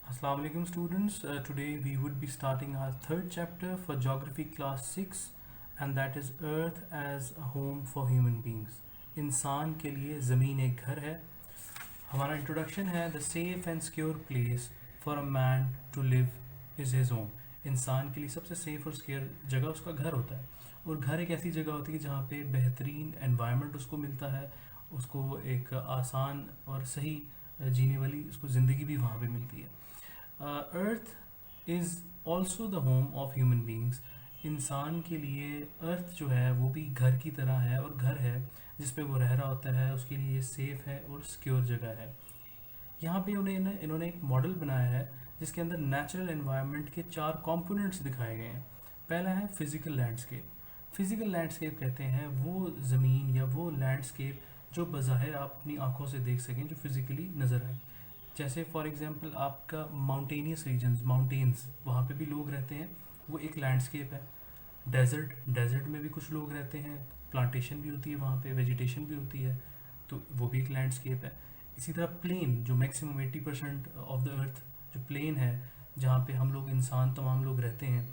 Assalamu alaikum students. Today we would be starting our third chapter for geography class 6 and that is earth as a home for human beings. इंसान के लिए ज़मीन एक घर है. हमारा इंट्रोडक्शन है the safe and secure place for a man to live is his home. इंसान के लिए सबसे सेफ और सिक्योर जगह उसका घर होता है और घर एक ऐसी जगह होती है जहाँ पे बेहतरीन एनवायरनमेंट उसको मिलता है, उसको एक आसान और सही जीने वाली उसको ज़िंदगी भी वहाँ पे मिलती है. Earth is also the home of human beings. इंसान के लिए अर्थ जो है वो भी घर की तरह है और घर है जिस पे वो रह रहा होता है, उसके लिए सेफ़ है और सिक्योर जगह है. यहाँ पे इन्होंने एक मॉडल बनाया है जिसके अंदर नेचुरल एनवायरनमेंट के 4 कंपोनेंट्स दिखाए गए हैं. पहला है फिज़िकल लैंडस्केप. फिज़िकल लैंडस्केप कहते हैं वो ज़मीन या वो लैंडस्केप जो बज़ाहिर आप अपनी आंखों से देख सकें, जो फिज़िकली नज़र आए. जैसे फॉर एग्जांपल आपका माउंटेनियस रीजन्स, माउंटेन्स, वहाँ पे भी लोग रहते हैं, वो एक लैंडस्केप है. डेजर्ट में भी कुछ लोग रहते हैं, प्लांटेशन भी होती है वहाँ पे, वेजिटेशन भी होती है, तो वो भी एक लैंडस्केप है. इसी तरह प्लेन, जो मैक्सिमम 80% ऑफ द अर्थ जो प्लेन है, जहाँ पे हम लोग इंसान तमाम लोग रहते हैं,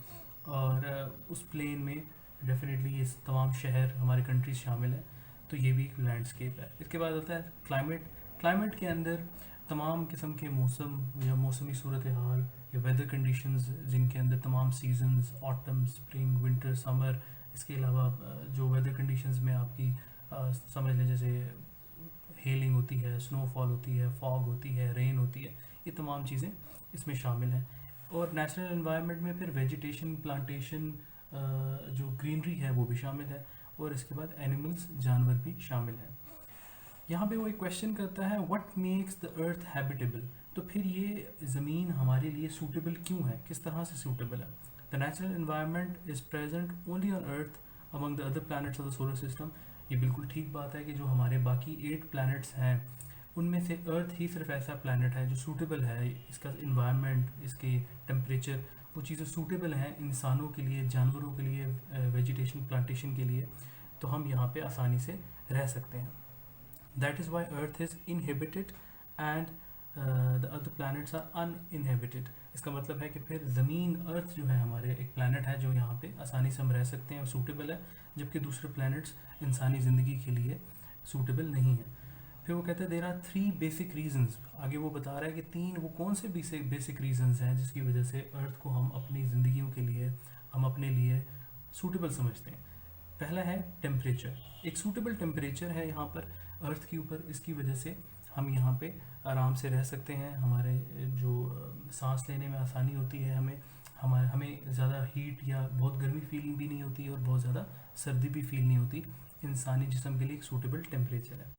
और उस प्लेन में डेफिनेटली ये तमाम शहर हमारे कंट्रीज शामिल है, तो ये भी एक लैंडस्केप है. इसके बाद आता है क्लाइमेट. क्लाइमेट के अंदर तमाम किस्म के मौसम या मौसमी सूरत हाल या वेदर कंडीशंस, जिनके अंदर तमाम seasons, autumn, spring, winter, summer, इसके अलावा जो वेदर कंडीशंस में आपकी समझ लें जैसे हेलिंग होती है, स्नोफॉल होती है, फॉग होती है, रेन होती है, ये तमाम चीज़ें इसमें शामिल हैं. और नेचुरल एनवायरनमेंट में फिर वेजिटेशन, प्लांटेशन, जो ग्रीनरी है वो भी शामिल है, और इसके बाद एनिमल्स, जानवर भी शामिल हैं. यहाँ पे वो एक क्वेश्चन करता है what makes the earth habitable. तो फिर ये ज़मीन हमारे लिए सूटेबल क्यों है, किस तरह से सूटेबल है. The natural environment is present only on earth among the other planets of the solar system. ये बिल्कुल ठीक बात है कि जो हमारे बाकी 8 प्लैनेट्स हैं उनमें से अर्थ ही सिर्फ ऐसा प्लैनेट है जो सूटेबल है. इसका इन्वायरमेंट, इसके टेम्परेचर, वो चीज़ें सूटेबल हैं इंसानों के लिए, जानवरों के लिए, वेजिटेशन, प्लांटेशन के लिए, तो हम यहाँ पे आसानी से रह सकते हैं. That is why Earth is inhabited and the other planets are uninhabited. इसका मतलब है कि फिर ज़मीन, अर्थ जो है हमारे एक प्लानट है जो यहाँ पे आसानी से हम रह सकते हैं और सूटेबल है, जबकि दूसरे प्लैनेट्स इंसानी ज़िंदगी के लिए सूटेबल नहीं है. फिर वो कहते हैं देर आर 3 बेसिक रीजंस. आगे वो बता रहा है कि 3 वो कौन से बेसिक रीजंस हैं जिसकी वजह से अर्थ को हम अपनी ज़िंदगियों के लिए, हम अपने लिए सूटेबल समझते हैं. पहला है टेम्परेचर. एक सूटेबल टेम्परेचर है यहाँ पर अर्थ के ऊपर, इसकी वजह से हम यहाँ पे आराम से रह सकते हैं. हमारे जो सांस लेने में आसानी होती है, हमें ज़्यादा हीट या बहुत गर्मी फीलिंग भी नहीं होती और बहुत ज़्यादा सर्दी भी फील नहीं होती. इंसानी जिस्म के लिए एक सूटेबल टेम्परेचर है.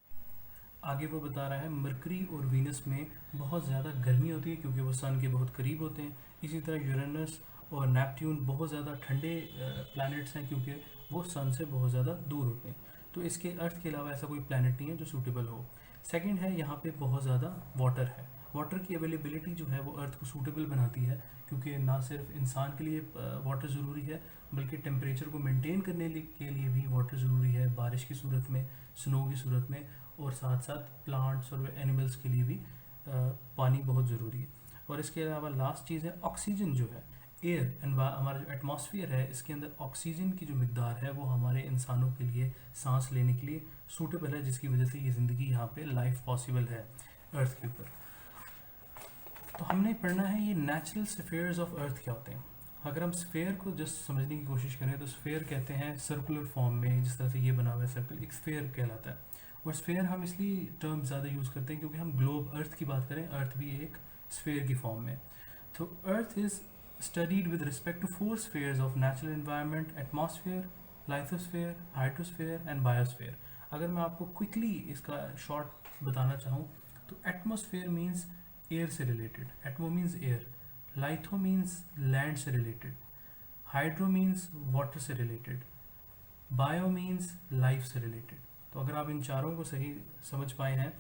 आगे वो बता रहा है मरकरी और वीनस में बहुत ज़्यादा गर्मी होती है क्योंकि वो सन के बहुत करीब होते हैं. इसी तरह यूरेनस और नेपट्यून बहुत ज़्यादा ठंडे प्लैनेट्स हैं क्योंकि वो सन से बहुत ज़्यादा दूर होते हैं. तो इसके अर्थ के अलावा ऐसा कोई प्लैनेट नहीं है जो सूटेबल हो. सेकंड है यहाँ पे बहुत ज़्यादा वाटर है. वाटर की अवेलेबिलिटी जो है वो अर्थ को सूटेबल बनाती है क्योंकि ना सिर्फ इंसान के लिए वाटर ज़रूरी है, बल्कि टेम्परेचर को मेंटेन करने के लिए भी वाटर ज़रूरी है, बारिश की सूरत में, स्नो की सूरत में, और साथ साथ प्लांट्स और एनिमल्स के लिए भी पानी बहुत ज़रूरी है. और इसके अलावा लास्ट चीज़ है ऑक्सीजन जो है, एयर, हमारा जो एटमॉस्फेयर है इसके अंदर ऑक्सीजन की जो मकदार है वो हमारे इंसानों के लिए सांस लेने के लिए सूटेबल है, जिसकी वजह से ये ज़िंदगी यहाँ पे लाइफ पॉसिबल है अर्थ के ऊपर. तो हमने पढ़ना है ये नेचुरल स्फीयर्स ऑफ अर्थ क्या होते हैं. अगर हम स्फेयर को जस्ट समझने की कोशिश करें तो स्फेयर कहते हैं सर्कुलर फॉर्म में, जिस तरह से ये बना हुआ है सर्कल, एक स्फेयर कहलाता है. और स्फेयर हम इसलिए टर्म ज़्यादा यूज़ करते हैं क्योंकि हम ग्लोब, अर्थ की बात करें, अर्थ भी एक स्फेयर की फॉर्म में. तो earth is studied with respect to 4 spheres of natural environment: atmosphere, lithosphere, hydrosphere and biosphere. अगर मैं आपको क्विकली इसका शॉर्ट बताना चाहूँ तो एटमॉस्फेयर मीन्स एयर से related, atmo means air, litho means land से रिलेटेड, हाइड्रो मीन्स वाटर से रिलेटेड, बायो मीन्स लाइफ से रिलेटेड. तो अगर आप इन चारों को सही समझ पाए हैं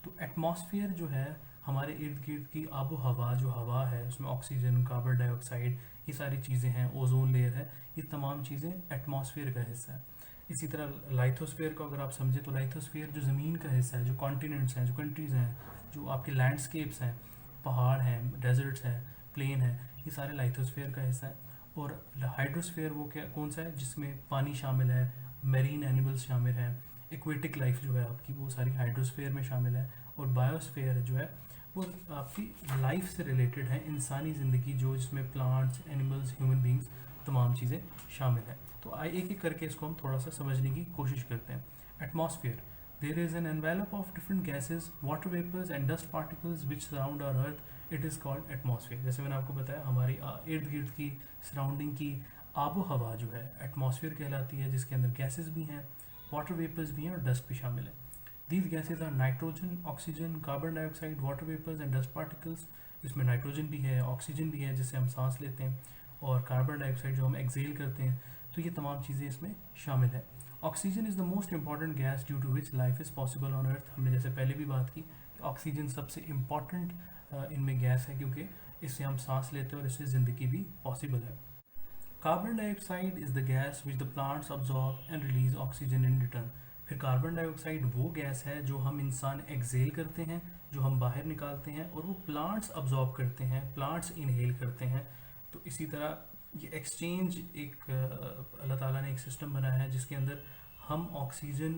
तो एटमॉस्फेयर जो है हमारे इर्द गिर्द की आबो हवा, जो हवा है उसमें ऑक्सीजन, कार्बन डाइऑक्साइड, ये सारी चीज़ें हैं, ओजोन लेयर है, ये तमाम चीज़ें एटमॉस्फेयर का हिस्सा है. इसी तरह लाइथोस्फेयर को अगर आप समझें तो लाइथोस्फेयर जो ज़मीन का हिस्सा है, जो कॉन्टिनेंट्स हैं, जो कंट्रीज़ हैं, जो आपके लैंडस्केप्स हैं, पहाड़ हैं, डेजर्ट्स हैं, प्लेन है, ये सारे लाइथोस्फीयर का हिस्सा है। और हाइड्रोस्फीयर वो क्या कौन सा है, जिसमें पानी शामिल है, मेरीन एनिमल्स शामिल हैं, एक्वेटिक लाइफ जो है आपकी वो सारी हाइड्रोस्फीयर में शामिल है। और बायोस्फीयर जो है वो आपकी लाइफ से रिलेटेड है, इंसानी ज़िंदगी जो जिसमें प्लांट्स, एनिमल्स, ह्यूमन बींग्स तमाम चीज़ें शामिल हैं। तो आइए एक एक करके इसको हम थोड़ा सा समझने की कोशिश करते हैं। Atmosphere, there is an envelope of different gases, water vapours and dust particles which surround our earth, it is called atmosphere. जैसे मैंने आपको बताया, हमारी इर्द गिर्द की सराउंडिंग की आबो हवा जो है एटमॉस्फेयर कहलाती है, जिसके अंदर गैसेज भी हैं, वाटर वेपर्स भी हैं और डस्ट भी शामिल है। These gases are nitrogen, oxygen, carbon dioxide, water vapors and dust particles। इसमें नाइट्रोजन भी है, ऑक्सीजन भी है जिससे हम सांस लेते हैं, और कार्बन डाइऑक्साइड जो हम एक्सेल करते हैं। तो ये तमाम चीज़ें इसमें शामिल है। Oxygen is the most important gas due to which life is possible on earth. हमने जैसे पहले भी बात की कि ऑक्सीजन सबसे इम्पॉर्टेंट इनमें गैस है, क्योंकि इससे हम सांस लेते हैं और इससे ज़िंदगी भी पॉसिबल है। Carbon dioxide is the gas which the plants absorb and release oxygen in return. फिर कार्बन डाइऑक्साइड वो गैस है जो हम इंसान एक्सेल करते हैं, जो हम बाहर निकालते हैं, और वो प्लांट्स अब्जॉर्ब करते हैं, प्लांट्स इनहेल करते हैं। तो इसी तरह ये एक्सचेंज एक अल्लाह ताला ने एक सिस्टम बनाया है जिसके अंदर हम ऑक्सीजन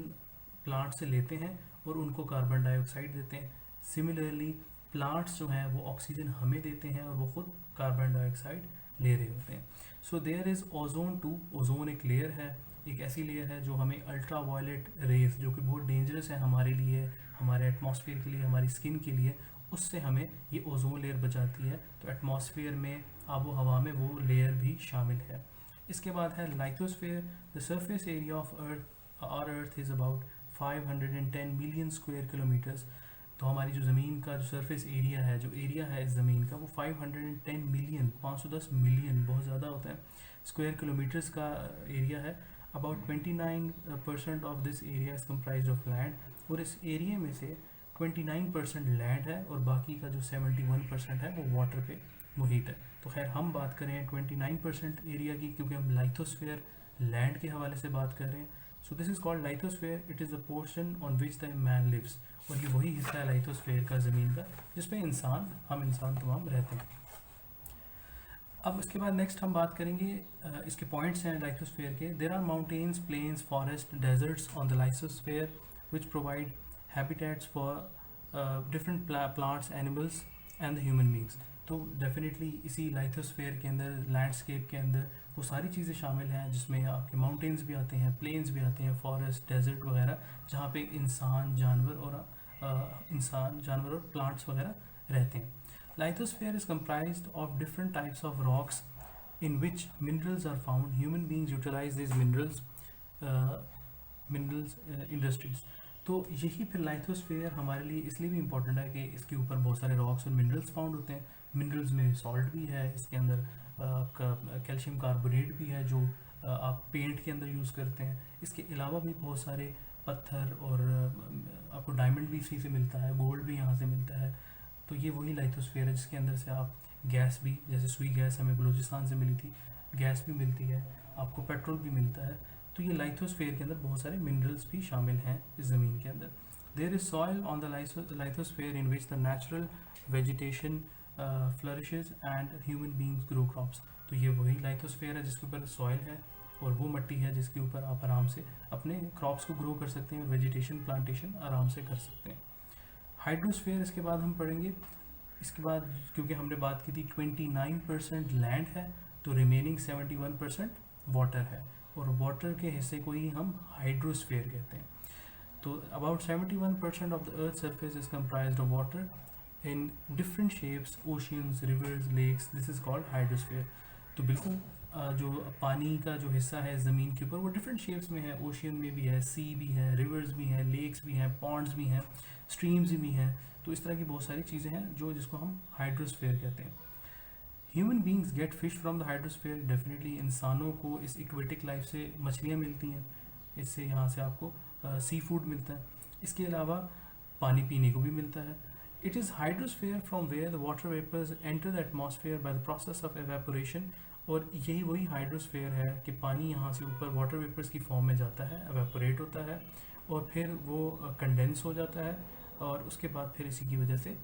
प्लांट से लेते हैं और उनको कार्बन डाइऑक्साइड देते हैं। सिमिलरली प्लांट्स जो हैं वो ऑक्सीजन हमें देते हैं और वो खुद कार्बन डाइऑक्साइड ले रहे होते हैं। So there is ozone too. Ozone एक लेयर है, एक ऐसी लेयर है जो हमें अल्ट्रा वायलेट रेज, जो कि बहुत डेंजरस है हमारे लिए, हमारे एटमॉस्फेयर के लिए, हमारी स्किन के लिए, उससे हमें ये ओजोन लेयर बचाती है। तो एटमॉस्फेयर में, आबो हवा में वो लेयर भी शामिल है। इसके बाद है lithosphere. The surface area of earth, our earth is about 510 million square kilometres. तो हमारी जो ज़मीन का जो सरफेस एरिया है, जो एरिया है इस ज़मीन का, वो 510 मिलियन, 510 मिलियन, बहुत ज़्यादा होता है, स्क्वायर किलोमीटर्स का एरिया है। About 29% of this area is comprise of land. और इस एरिया में से 29% लैंड है और बाकी का जो 71% है वो वाटर पे मुहित है। तो खैर हम बात करें 29% एरिया की, क्योंकि हम लाइथोस्फेयर लैंड के हवाले से बात कर रहे हैं। So this is called lithosphere. It is the portion on which the man lives. और ये वही हिस्सा है लाइथोस्फेयर का, ज़मीन का, जिसमें हम इंसान तमाम रहते हैं। अब इसके बाद नेक्स्ट हम बात करेंगे, इसके पॉइंट्स हैं लाइथोस्फेयर के। There are mountains, plains, forest, deserts on the lithosphere which provide habitats for different plants, animals and the human beings. तो डेफिनेटली इसी लाइथोस्फेयर के अंदर, लैंडस्केप के अंदर वो सारी चीज़ें शामिल हैं, जिसमें आपके माउंटेन्स भी आते हैं, प्लेन्स भी आते हैं, फॉरेस्ट, डेजर्ट वगैरह, जहाँ पे इंसान, जानवर और प्लांट्स वगैरह रहते हैं। Lithosphere is comprised of different types of rocks in which minerals are found. Human beings utilize these minerals industries. तो यही फिर लाइथोस्फेयर हमारे लिए इसलिए भी इम्पोर्टेंट है कि इसके ऊपर बहुत सारे रॉक्स और मिनरल्स फाउंड होते हैं। मिनरल्स में सॉल्ट भी है, इसके अंदर आपका कैल्शियम कार्बोनेट भी है जो आप पेंट के अंदर यूज़ करते हैं। इसके अलावा भी बहुत सारे पत्थर, और आपको डायमंड भी इसी से मिलता है, गोल्ड भी यहाँ से मिलता है। तो ये वही लाइथोस्फेयर है जिसके अंदर से आप गैस भी, जैसे सुई गैस हमें बलूचिस्तान से मिली थी, गैस भी मिलती है, आपको पेट्रोल भी मिलता है। तो ये लाइथोस्फेयर के अंदर बहुत सारे मिनरल्स भी शामिल हैं इस ज़मीन के अंदर। There is soil on the lithosphere in which the natural vegetation flourishes and human beings grow crops. तो ये वही लाइथोस्फेयर है जिसके ऊपर सॉइल है, और वो मिट्टी है जिसके ऊपर आप आराम से अपने क्रॉप्स को ग्रो कर सकते हैं और वेजिटेशन प्लांटेशन आराम से कर सकते हैं। हाइड्रोस्फेयर इसके बाद हम पढ़ेंगे। इसके बाद क्योंकि हमने बात की थी 29% लैंड है, तो रिमेनिंग 71% वाटर है, और वाटर के हिस्से को ही हम हाइड्रोस्फेयर कहते हैं। तो about 71% of the earth surface is comprised of water in different shapes, oceans, rivers, lakes, this is called hydrosphere. तो बिल्कुल जो पानी का जो हिस्सा है ज़मीन के ऊपर वो डिफरेंट शेप्स में है, ओशियन में भी है, सी भी है, रिवर्स भी हैं, लेक्स भी हैं, पॉन्ड्स भी हैं, स्ट्रीम्स भी हैं। तो इस तरह की बहुत सारी चीज़ें हैं जिसको हम हाइड्रोस्फेयर कहते हैं। Human beings get fish from the hydrosphere. Definitely इंसानों को इस इक्वेटिक लाइफ से मछलियाँ मिलती हैं, इससे यहाँ से आपको सी फूड मिलता है। इसके अलावा पानी पीने को भी मिलता है। It is hydrosphere from where the water vapours enter the atmosphere by the process of evaporation. और यही वही हाइड्रोस्फेयर है कि पानी यहाँ से ऊपर वाटर वेपर्स की फॉर्म में जाता है, एवेपोरेट होता है, और फिर वो कंडेंस हो जाता है, और उसके बाद फिर इसी की वजह से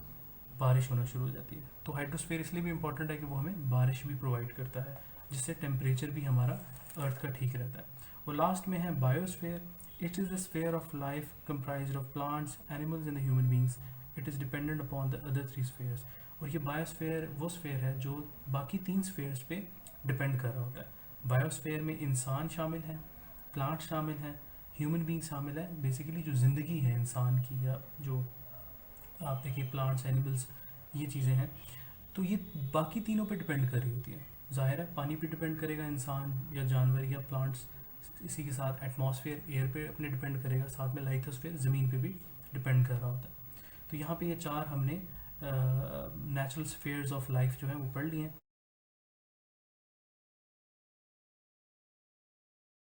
बारिश होना शुरू हो जाती है। तो हाइड्रोस्फीयर इसलिए भी इम्पोर्टेंट है कि वो हमें बारिश भी प्रोवाइड करता है, जिससे टेम्परेचर भी हमारा अर्थ का ठीक रहता है। और लास्ट में है biosphere. It is the sphere of life comprised of plants, animals and the human beings. It is dependent upon the other 3 spheres. और ये बायोस्फीयर वो स्फीयर है जो बाकी 3 स्फीयर्स पे डिपेंड कर रहा होता है। बायोस्फीयर में इंसान शामिल हैं, प्लांट शामिल हैं, ह्यूमन बींग शामिल है। बेसिकली जो ज़िंदगी है इंसान की, या जो आप देखिए प्लांट्स, एनिमल्स, ये चीज़ें हैं, तो ये बाकी तीनों पे डिपेंड कर रही होती है। ज़ाहिर है पानी पे डिपेंड करेगा इंसान या जानवर या प्लांट्स, इसी के साथ एटमॉस्फेयर एयर पे अपने डिपेंड करेगा, साथ में लाइथोस्फेयर ज़मीन पे भी डिपेंड कर रहा होता है। तो यहाँ पे ये 4 हमने नेचुरल स्फीयर्स ऑफ लाइफ जो है वो पढ़ लिए हैं।